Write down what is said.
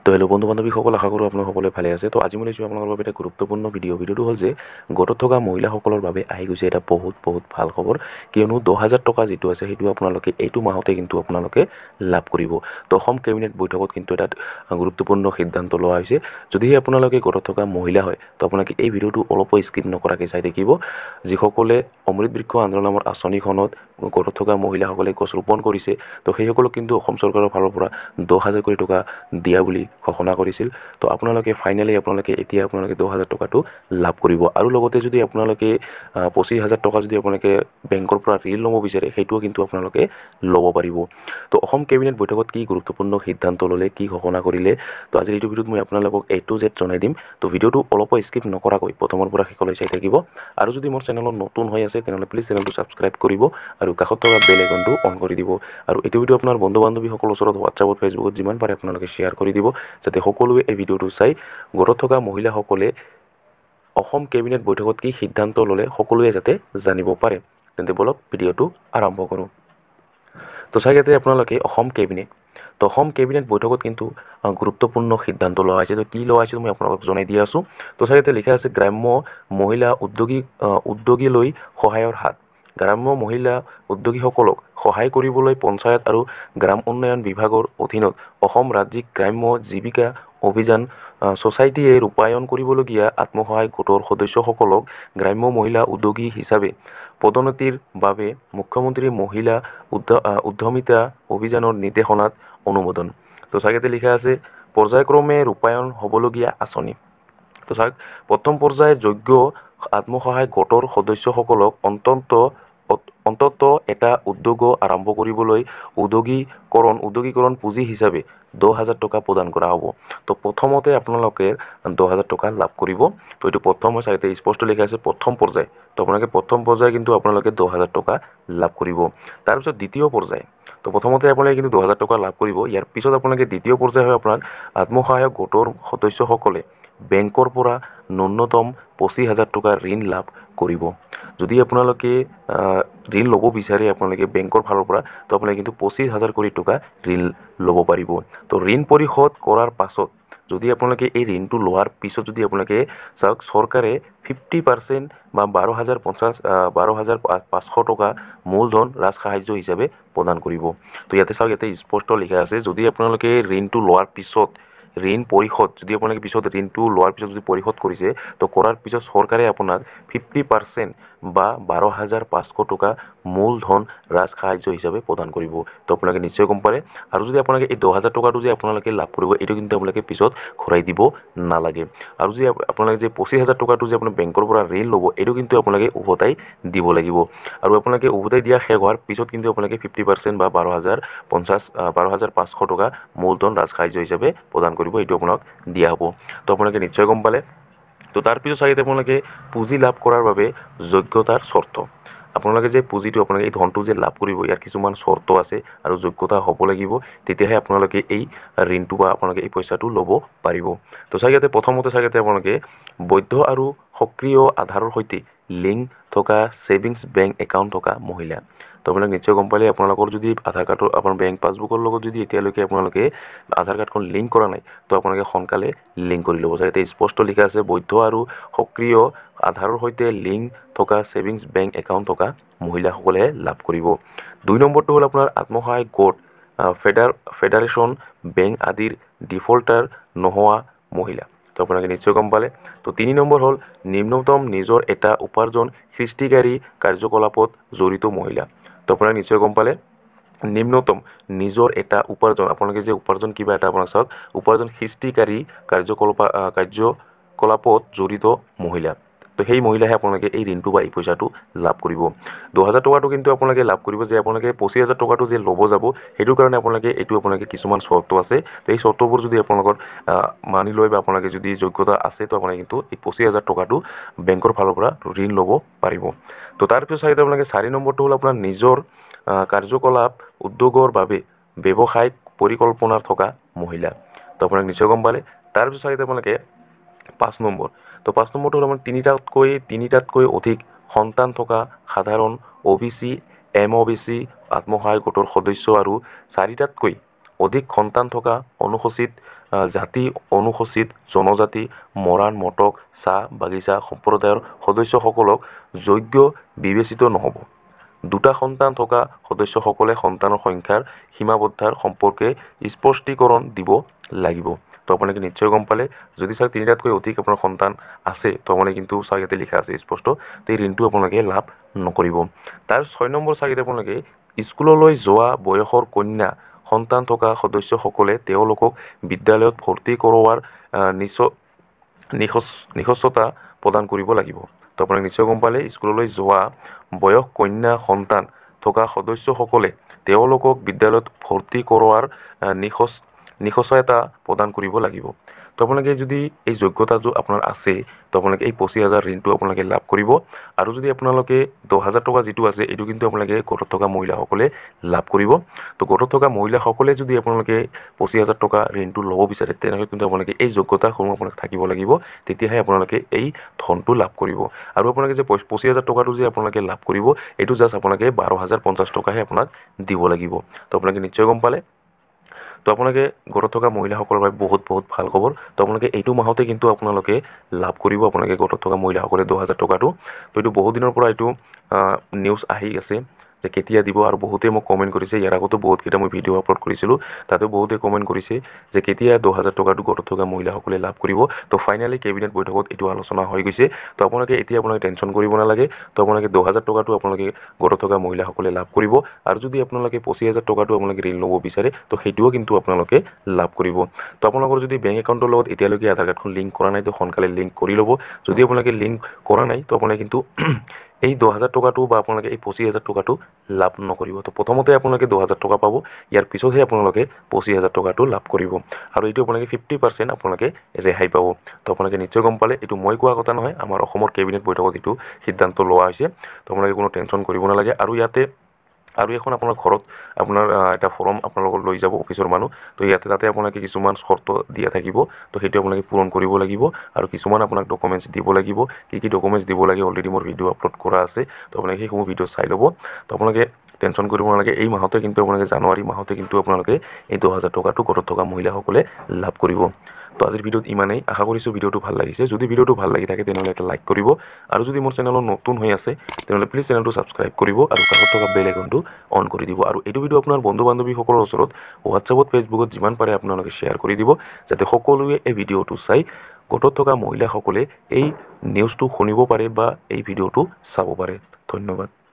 তো হেল্ল' বন্ধু বান্ধৱীসকল, আশা কৰোঁ আপোনালোক সকলোৱে ভালে আছে। তো আজি মই লৈছোঁ আপোনালোকৰ বাবে এটা গুৰুত্বপূৰ্ণ ভিডিঅ'টো হ'ল যে গোটত থকা মহিলাসকলৰ বাবে আহি গৈছে এটা বহুত ভাল খবৰ, কিয়নো 10,000 টকা যিটো আছে সেইটো আপোনালোকে এইটো মাহতে কিন্তু আপোনালোকে লাভ কৰিব। তো অসম কেবিনেট বৈঠকত কিন্তু এটা গুৰুত্বপূৰ্ণ সিদ্ধান্ত লোৱা হৈছে। যদিহে আপোনালোকে গোটত থকা মহিলা হয় তো আপোনালোকে এই ভিডিঅ'টো অলপো স্কিপ নকৰাকৈ চাই থাকিব। যিসকলে অমৃত বৃক্ষ আন্দোলন নামৰ আঁচনিখনত গোটত থকা মহিলাসকলে গছ ৰোপণ কৰিছে, তো সেইসকলক কিন্তু অসম চৰকাৰৰ ফালৰ পৰা 10,000 কোটি টকা দিয়া বুলি ঘোষণা কৰিছিল। তো আপোনালোকে ফাইনেলি এতিয়া 10,000 টকাটো লাভ কৰিব। আৰু লগতে যদি আপোনালোকে 25,000 টকা যদি আপোনালোকে বেংকৰ পৰা ঋণ ল'ব বিচাৰে, সেইটোও কিন্তু আপোনালোকে ল'ব পাৰিব। তো অসম কেবিনেট বৈঠকত কি গুৰুত্বপূৰ্ণ সিদ্ধান্ত ল'লে, কি ঘোষণা কৰিলে, তো আজিৰ এইটো ভিডিঅ'ত মই আপোনালোকক A to Z জনাই দিম। তো ভিডিঅ'টো অলপো স্কিপ নকৰাকৈ প্ৰথমৰ পৰা শেষলৈ চাই থাকিব। আৰু যদি মোৰ চেনেলত নতুন হৈ আছে তেনেহ'লে প্লিজ চেনেলটো ছাবস্ক্ৰাইব কৰিব আৰু কাষত থকা বেল আইকনটো অন কৰি দিব। আৰু এইটো ভিডিঅ' আপোনাৰ বন্ধু বান্ধৱীসকলৰ ওচৰত হোৱাটছআপত, ফেচবুকত যিমান পাৰে আপোনালোকে শ্বেয়াৰ কৰি দিব, যাতে সকলোৱে এই ভিডিঅ'টো চাই গোটত থকা মহিলাসকলে অসম কেবিনেট বৈঠকত কি সিদ্ধান্ত ল'লে সকলোৱে যাতে জানিব পাৰে। তেন্তে বলক ভিডিঅ'টো আৰম্ভ কৰোঁ। তো চাই ইয়াতে আপোনালোকে অসম কেবিনেট বৈঠকত কিন্তু গুৰুত্বপূৰ্ণ সিদ্ধান্ত লোৱা হৈছে। তো কি লোৱা হৈছে মই আপোনালোকক জনাই দি আছোঁ। তো চাই ইয়াতে লিখা আছে গ্ৰাম্য মহিলা উদ্যোগীলৈ সহায়ৰ হাত। গ্ৰাম্য মহিলা উদ্যোগীসকলক সহায় কৰিবলৈ পঞ্চায়ত আৰু গ্ৰাম উন্নয়ন বিভাগৰ অধীনত অসম ৰাজ্যিক গ্ৰাম্য জীৱিকা অভিযান ছ'চাইটিয়ে ৰূপায়ণ কৰিবলগীয়া আত্মসহায়ক গোটৰ সদস্যসকলক গ্ৰাম্য মহিলা উদ্যোগী হিচাপে পদোন্নতিৰ বাবে মুখ্যমন্ত্ৰী মহিলা উদ্যমিতা অভিযানৰ নিৰ্দেশনাত অনুমোদন। তো চাগেতে লিখা আছে পৰ্যায়ক্ৰমে ৰূপায়ণ হ'বলগীয়া আঁচনি। তো চাওক, প্ৰথম পৰ্যায়ত যোগ্য আত্মসহায়ক গোটৰ সদস্যসকলক অন্তত এটা উদ্যোগ আৰম্ভ কৰিবলৈ উদ্যোগীকৰণ পুঁজি হিচাপে 10,000 টকা প্ৰদান কৰা হ'ব। তো প্ৰথমতে আপোনালোকে 10,000 টকা লাভ কৰিব। তো এইটো প্ৰথম চাইতে স্পষ্ট লিখা আছে প্ৰথম পৰ্যায়। তো আপোনালোকে প্ৰথম পৰ্যায় কিন্তু আপোনালোকে 10,000 টকা লাভ কৰিব। তাৰপিছত দ্বিতীয় পৰ্যায়, তো প্ৰথমতে আপোনালোকে কিন্তু 10,000 টকা লাভ কৰিব। ইয়াৰ পিছত আপোনালোকে দ্বিতীয় পৰ্যায় হয় আপোনাৰ আত্মসহায়ক গোটৰ সদস্যসকলে বেংকৰ পৰা ন্যূনতম 25,000 টকা ঋণ লাভ কৰিব। যদি আপোনালোকে ঋণ ল'ব বিচাৰে আপোনালোকে বেংকৰ ফালৰ পৰা, তো আপোনালোকে কিন্তু 25,000 কোটি টকা ঋণ ল'ব পাৰিব। তো ঋণ পৰিশোধ কৰাৰ পাছত যদি আপোনালোকে এই ঋণটো লোৱাৰ পিছত যদি আপোনালোকে চাওক চৰকাৰে 50% বা 12,500 টকা মূলধন ৰাজসাহায্য হিচাপে প্ৰদান কৰিব। তো ইয়াতে চাওক, ইয়াতে স্পষ্ট লিখা আছে যদি আপোনালোকে ঋণটো লোৱাৰ পিছত ঋণ পৰিশোধ যদি আপোনালোকে ঋণটো লোৱাৰ পিছত যদি পৰিশোধ কৰিছে, তো কৰাৰ পিছত চৰকাৰে আপোনাক 50% বা 12,500 টকা মূলধন ৰাজসাহায্য হিচাপে প্ৰদান কৰিব। তো আপোনালোকে নিশ্চয় গম পাৰে। আৰু যদি আপোনালোকে এই 10,000 টকাটো যে আপোনালোকে লাভ কৰিব, এইটো কিন্তু আপোনালোকে পিছত ঘূৰাই দিব নালাগে। আৰু যে আপোনালোকে যে 25,000 টকাটো যে আপোনাৰ বেংকৰ পৰা ঋণ ল'ব, এইটো কিন্তু আপোনালোকে উভতাই দিব লাগিব। আৰু আপোনালোকে উভতাই দিয়া শেষ হোৱাৰ পিছত কিন্তু আপোনালোকে 50% বা 12,500 টকা মূলধন ৰাজসাহায্য হিচাপে প্ৰদান কৰিব, এইটো আপোনাক দিয়া হ'ব। তো আপোনালোকে নিশ্চয় গম পালে। তো তাৰপিছত চাগে আপোনালোকে পুঁজি লাভ কৰাৰ বাবে যোগ্যতাৰ চৰ্ত। আপোনালোকে যে পুঁজিটো আপোনালোকে এই ধনটো যে লাভ কৰিব, ইয়াৰ কিছুমান চৰ্ত আছে আৰু যোগ্যতা হ'ব লাগিব, তেতিয়াহে আপোনালোকে এই ঋণটো বা আপোনালোকে এই পইচাটো ল'ব পাৰিব। তো চাগে প্ৰথমতে আপোনালোকে বৈধ আৰু সক্ৰিয় আধাৰৰ সৈতে লিংক থকা ছেভিংছ বেংক একাউণ্ট থকা মহিলা। তো আপোনালোকে নিশ্চয় গম পালে। আপোনালোকৰ যদি আধাৰ কাৰ্ডৰ আপোনাৰ বেংক পাছবুকৰ লগত যদি এতিয়ালৈকে আপোনালোকে আধাৰ কাৰ্ডখন লিংক কৰা নাই, তো আপোনালোকে সোনকালে লিংক কৰি ল'ব। চাগে স্পষ্ট লিখা আছে বৈধ আৰু সক্ৰিয় আধাৰৰ সৈতে লিংক থকা ছেভিংছ বেংক একাউণ্ট থকা মহিলাসকলেহে লাভ কৰিব। 2 নম্বৰটো হ'ল আপোনাৰ আত্মসহায়ক গোট, ফেডাৰেশ্যন বেংক আদিৰ ডিফল্টাৰ নোহোৱা মহিলা। তো আপোনালোকে নিশ্চয় গম পালে। তো 3 নম্বৰ হ'ল নিম্নতম নিজৰ এটা উপাৰ্জন সৃষ্টিকাৰী কাৰ্যকলাপত জড়িত মহিলা। তো আপোনালোকে নিশ্চয় গম পালে। নিম্নতম নিজৰ এটা উপাৰ্জন, আপোনালোকে যে উপাৰ্জন কিবা এটা আপোনাক চাওক উপাৰ্জন সৃষ্টিকাৰী কাৰ্যকলাপত জড়িত মহিলা। তো সেই মহিলাহে আপোনালোকে এই ঋণটো বা এই পইচাটো লাভ কৰিব। 10,000 টকাটো কিন্তু আপোনালোকে লাভ কৰিব যে আপোনালোকে 25,000 টকাটো যে ল'ব যাব, সেইটোৰ কাৰণে আপোনালোকে কিছুমান চৰ্ত আছে। তো এই চৰ্তবোৰ যদি আপোনালোকৰ মানি লয় বা আপোনালোকে যদি যোগ্যতা আছে, তো আপোনালোকে কিন্তু এই 25,000 টকাটো বেংকৰ ফালৰ পৰা ঋণ ল'ব পাৰিব। তো তাৰপিছত আপোনালোকে 4 নম্বৰটো হ'ল আপোনাৰ নিজৰ কাৰ্যকলাপ উদ্যোগৰ বাবে ব্যৱসায়িক পৰিকল্পনা থকা মহিলা। তো আপোনালোকে নিশ্চয় গম পালে। তাৰপিছত আপোনালোকে 5 নম্বৰ। তো 5 নম্বৰটো হ'ল আমাৰ তিনিটাতকৈ অধিক সন্তান থকা সাধাৰণ OBC, MOBC আত্মসহায়ক গোটৰ সদস্য আৰু 4টাতকৈ অধিক সন্তান থকা অনুসূচিত জাতি, অনুসূচিত জনজাতি, মৰাণ, মটক, চাহ বাগিচা সম্প্ৰদায়ৰ সদস্যসকলক যোগ্য বিবেচিত নহ'ব। দুটা সন্তান থকা সদস্যসকলে সন্তানৰ সংখ্যাৰ সীমাবদ্ধতাৰ সম্পৰ্কে স্পষ্টীকৰণ দিব লাগিব। তো আপোনালোকে নিশ্চয় গম পালে, যদি চাওক তিনিটাতকৈ অধিক আপোনাৰ সন্তান আছে, তো আপোনালোকে কিন্তু চাওক ইয়াতে লিখা আছে স্পষ্ট, তো এই ঋণটো আপোনালোকে লাভ নকৰিব। তাৰ 6 নম্বৰ চাওক আপোনালোকে স্কুললৈ যোৱা বয়সৰ কন্যা সন্তান থকা সদস্যসকলে তেওঁলোকক বিদ্যালয়ত ভৰ্তি কৰোৱাৰ নিশ্চয়তা প্ৰদান কৰিব লাগিব। তো আপোনালোকে নিশ্চয় গম পালে, স্কুললৈ যোৱা বয়স কন্যা সন্তান থকা সদস্যসকলে তেওঁলোকক বিদ্যালয়ত ভৰ্তি কৰোৱাৰ নিশ্চয়তা প্ৰদান কৰিব লাগিব। তো আপোনালোকে যদি এই যোগ্যতাটো আপোনাৰ আছে, তো আপোনালোকে এই 25,000 ঋণটো আপোনালোকে লাভ কৰিব। আৰু যদি আপোনালোকে 10,000 টকা যিটো আছে, এইটো কিন্তু আপোনালোকে ঘৰত থকা মহিলাসকলে লাভ কৰিব। তো ঘৰত থকা মহিলাসকলে যদি আপোনালোকে 25,000 টকা ঋণটো ল'ব বিচাৰে, তেনেহ'লে কিন্তু আপোনালোকে এই যোগ্যতাসমূহ আপোনালোকে থাকিব লাগিব, তেতিয়াহে আপোনালোকে এই ধনটো লাভ কৰিব। আৰু আপোনালোকে যে 25,000 টকাটো যে আপোনালোকে লাভ কৰিব, এইটো জাষ্ট আপোনালোকে 12,050 টকাহে আপোনাক দিব লাগিব। তো আপোনালোকে নিশ্চয় গম পালে। তো আপোনালোকে ঘৰত থকা মহিলাসকলৰ বাবে বহুত ভাল খবৰ। তো আপোনালোকে এইটো মাহতে কিন্তু আপোনালোকে লাভ কৰিব, আপোনালোকে ঘৰত থকা মহিলাসকলে 10,000 টকাটো। তো এইটো বহুত দিনৰ পৰা এইটো নিউজ আহি আছে যে কেতিয়া দিব, আৰু বহুতে মোক কমেণ্ট কৰিছে। ইয়াৰ আগতো বহুতকেইটা মই ভিডিঅ' আপলোড কৰিছিলোঁ, তাতেও বহুতে কমেণ্ট কৰিছে যে কেতিয়া 10,000 টকাটো ঘৰত থকা মহিলাসকলে লাভ কৰিব। তো ফাইনেলি কেবিনেট বৈঠকত এইটো আলোচনা হৈ গৈছে। তো আপোনালোকে এতিয়া টেনশ্যন কৰিব নালাগে। তো আপোনালোকে 10,000 টকাটো আপোনালোকে ঘৰত থকা মহিলাসকলে লাভ কৰিব। আৰু যদি আপোনালোকে 25,000 টকাটো আপোনালোকে ঋণ ল'ব বিচাৰে, তো সেইটোও কিন্তু আপোনালোকে লাভ কৰিব। তো আপোনালোকৰ যদি বেংক একাউণ্টৰ লগত এতিয়ালৈকে আধাৰ কাৰ্ডখন লিংক কৰা নাই, তো সোনকালে লিংক কৰি ল'ব। যদি আপোনালোকে লিংক কৰা নাই, তো আপোনালোকে কিন্তু এই 10,000 টকাটো বা আপোনালোকে এই 25,000 টকাটো লাভ নকৰিব। তো প্ৰথমতে আপোনালোকে 10,000 টকা পাব, ইয়াৰ পিছতহে আপোনালোকে 25,000 টকাটো লাভ কৰিব। আৰু এইটো আপোনালোকে 50% আপোনালোকে ৰেহাই পাব। তো আপোনালোকে নিশ্চয় গম পালে, এইটো মই কোৱা কথা নহয়, আমাৰ অসমৰ কেবিনেট বৈঠকত এইটো সিদ্ধান্ত লোৱা হৈছে। তো আপোনালোকে কোনো টেনশ্যন কৰিব নালাগে। আৰু ইয়াতে আৰু এখন আপোনাৰ ঘৰত আপোনাৰ এটা ফৰ্ম আপোনালোকৰ লৈ যাব অফিচৰ মানুহ। তো তাতে আপোনালোকে কিছুমান চৰ্ত দিয়া থাকিব, তো সেইটো আপোনালোকে পূৰণ কৰিব লাগিব। আৰু কিছুমান আপোনাক ডকুমেণ্টছ দিব লাগিব। কি ডকুমেণ্টছ দিব লাগে অলৰেডি মোৰ ভিডিঅ' আপলোড কৰা আছে, তো আপোনালোকে সেইসমূহ ভিডিঅ' চাই ল'ব। তো আপোনালোকে টেনশ্যন কৰিব নালাগে। এই মাহতে কিন্তু আপোনালোকে জানুৱাৰী মাহতে কিন্তু আপোনালোকে এই 10,000 টকাটো ঘৰত থকা মহিলাসকলে লাভ কৰিব। তো আজিৰ ভিডিঅ'ত ইমানেই। আশা কৰিছোঁ ভিডিঅ'টো ভাল লাগিছে। যদি ভিডিঅ'টো ভাল লাগি থাকে, তেনেহ'লে এটা লাইক কৰিব। আৰু যদি মোৰ চেনেলত নতুন হৈ আছে, তেনেহ'লে প্লিজ চেনেলটো ছাবস্ক্ৰাইব কৰিব আৰু কাষত থকা বেল আইকনটো অন কৰি দিব। আৰু এইটো ভিডিঅ' আপোনাৰ বন্ধু বান্ধৱীসকলৰ ওচৰত হোৱাটছআপত, ফেচবুকত যিমান পাৰে আপোনালোকে শ্বেয়াৰ কৰি দিব, যাতে সকলোৱে এই ভিডিঅ'টো চাই ঘৰত থকা মহিলাসকলে এই নিউজটো শুনিব পাৰে বা এই ভিডিঅ'টো চাব পাৰে। ধন্যবাদ।